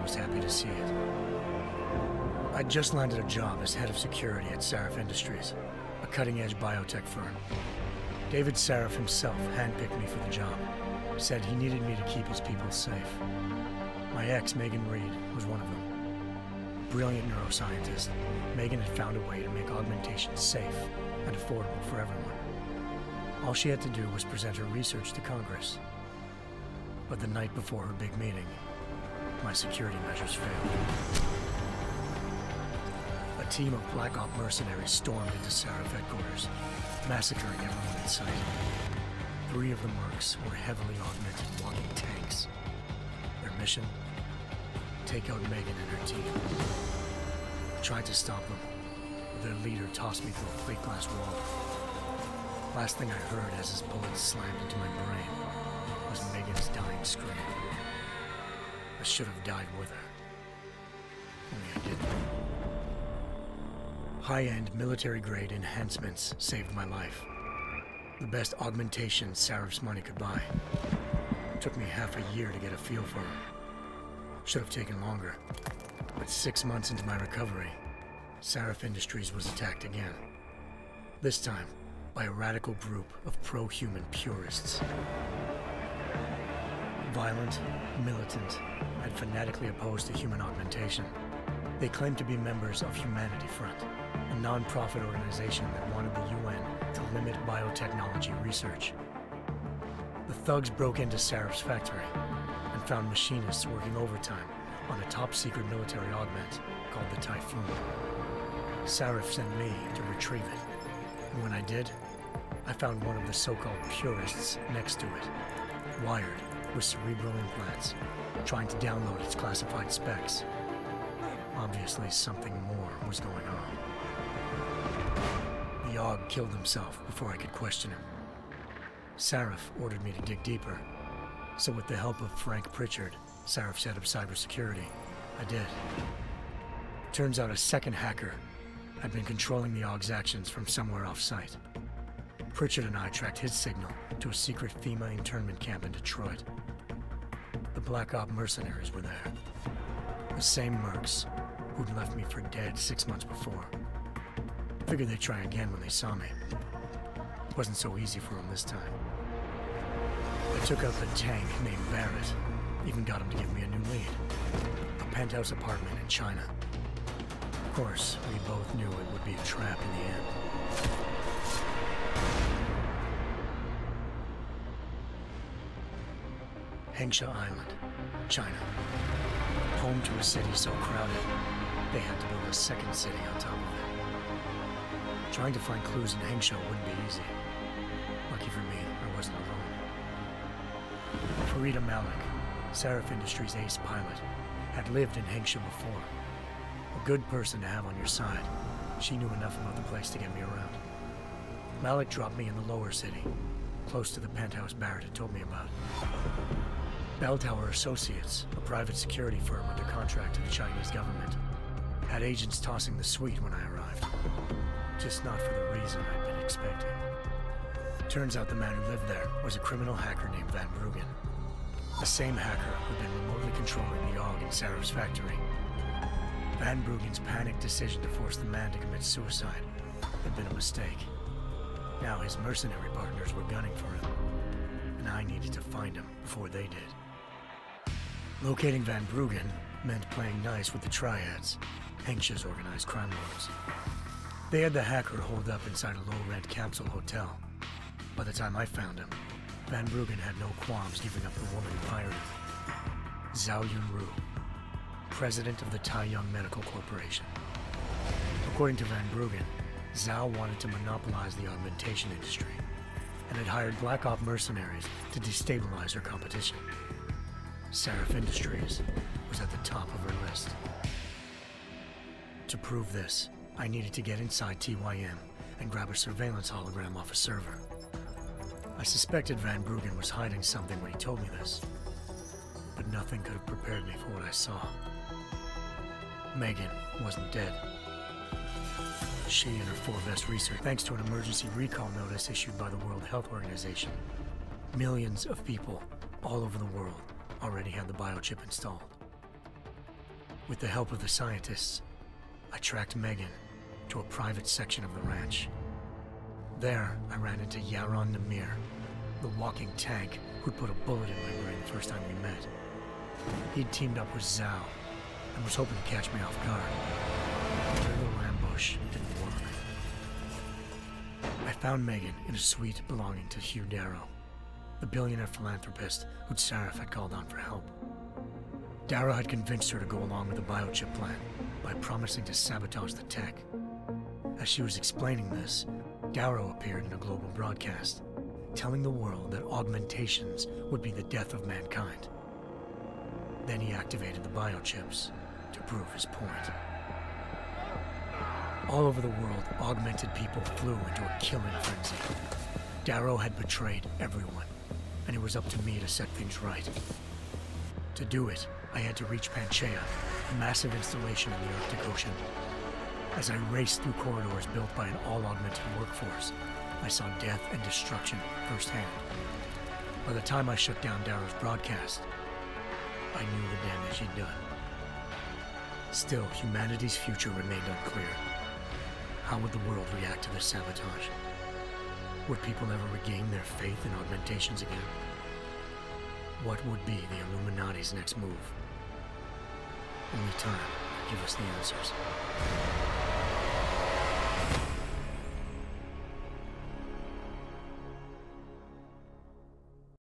was happy to see it. I'd just landed a job as head of security at Sarif Industries, a cutting-edge biotech firm. David Sarif himself handpicked me for the job, said he needed me to keep his people safe. My ex, Megan Reed, was one of them. Brilliant neuroscientist, Megan had found a way to make augmentation safe and affordable for everyone. All she had to do was present her research to Congress. But the night before her big meeting, my security measures failed. A team of Black Op mercenaries stormed into Sarif headquarters, massacring everyone in sight. 3 of the mercs were heavily augmented walking tanks. Their mission? Take out Megan and her team. I tried to stop them, but their leader tossed me through a plate glass wall. Last thing I heard as his bullets slammed into my brain was Megan's dying scream. I should have died with her. Only I didn't. High-end military-grade enhancements saved my life. The best augmentation Sarif's money could buy. It took me half a year to get a feel for her. Should have taken longer. But 6 months into my recovery, Sarif Industries was attacked again. This time, by a radical group of pro-human purists. Violent, militant, and fanatically opposed to human augmentation. They claimed to be members of Humanity Front, a non-profit organization that wanted the UN to limit biotechnology research. The thugs broke into Sarif's factory and found machinists working overtime on a top-secret military augment called the Typhoon. Sarif sent me to retrieve it, and when I did, I found one of the so-called purists next to it, wired with cerebral implants, trying to download its classified specs. Obviously, something more was going on. The Aug killed himself before I could question him. Sarif ordered me to dig deeper, so with the help of Frank Pritchard, Sarif's head of cybersecurity, I did. Turns out a second hacker had been controlling the Aug's actions from somewhere off-site. Pritchard and I tracked his signal to a secret FEMA internment camp in Detroit. The Black Op mercenaries were there. The same mercs who'd left me for dead 6 months before. Figured they'd try again when they saw me. It wasn't so easy for them this time. I took out the tank named Barrett, even got him to give me a new lead. A penthouse apartment in China. Of course, we both knew it would be a trap in the end. Hengsha Island, China. Home to a city so crowded, they had to build a second city on top of it. Trying to find clues in Hengsha wouldn't be easy. Lucky for me, I wasn't alone. Farida Malik, Sarif Industries' ace pilot, had lived in Hengsha before. A good person to have on your side. She knew enough about the place to get me around. Malik dropped me in the lower city, close to the penthouse Barrett had told me about. Bell Tower Associates, a private security firm under contract to the Chinese government, had agents tossing the suite when I arrived. Just not for the reason I'd been expecting. Turns out the man who lived there was a criminal hacker named Van Bruggen. The same hacker who'd been remotely controlling the Aug in Sarif's factory. Van Bruggen's panicked decision to force the man to commit suicide had been a mistake. Now his mercenary partners were gunning for him, and I needed to find him before they did. Locating Van Bruggen meant playing nice with the Triads, Hengsha's organized crime lords. They had the hacker holed up inside a low-rent capsule hotel. By the time I found him, Van Bruggen had no qualms giving up the woman who hired him. Zhao Yunru, president of the Taiyang Medical Corporation. According to Van Bruggen, Zhao wanted to monopolize the augmentation industry and had hired Black Op mercenaries to destabilize her competition. Sarif Industries was at the top of her list. To prove this, I needed to get inside TYM and grab a surveillance hologram off a server. I suspected Van Bruggen was hiding something when he told me this, but nothing could have prepared me for what I saw. Megan wasn't dead. She and her 4-vest research, thanks to an emergency recall notice issued by the World Health Organization. Millions of people all over the world already had the biochip installed. With the help of the scientists, I tracked Megan to a private section of the ranch. There, I ran into Yaron Namir, the walking tank who'd put a bullet in my brain the first time we met. He'd teamed up with Zhao and was hoping to catch me off guard. Their little ambush didn't work. I found Megan in a suite belonging to Hugh Darrow, the billionaire philanthropist who'd Sarif had called on for help. Darrow had convinced her to go along with the biochip plan by promising to sabotage the tech. As she was explaining this, Darrow appeared in a global broadcast, telling the world that augmentations would be the death of mankind. Then he activated the biochips to prove his point. All over the world, augmented people flew into a killing frenzy. Darrow had betrayed everyone, and it was up to me to set things right. To do it, I had to reach Panchaea, a massive installation in the Arctic Ocean. As I raced through corridors built by an all-augmented workforce, I saw death and destruction firsthand. By the time I shut down Darrow's broadcast, I knew the damage he'd done. Still, humanity's future remained unclear. How would the world react to this sabotage? Would people ever regain their faith in augmentations again? What would be the Illuminati's next move? Only time will give us the answers.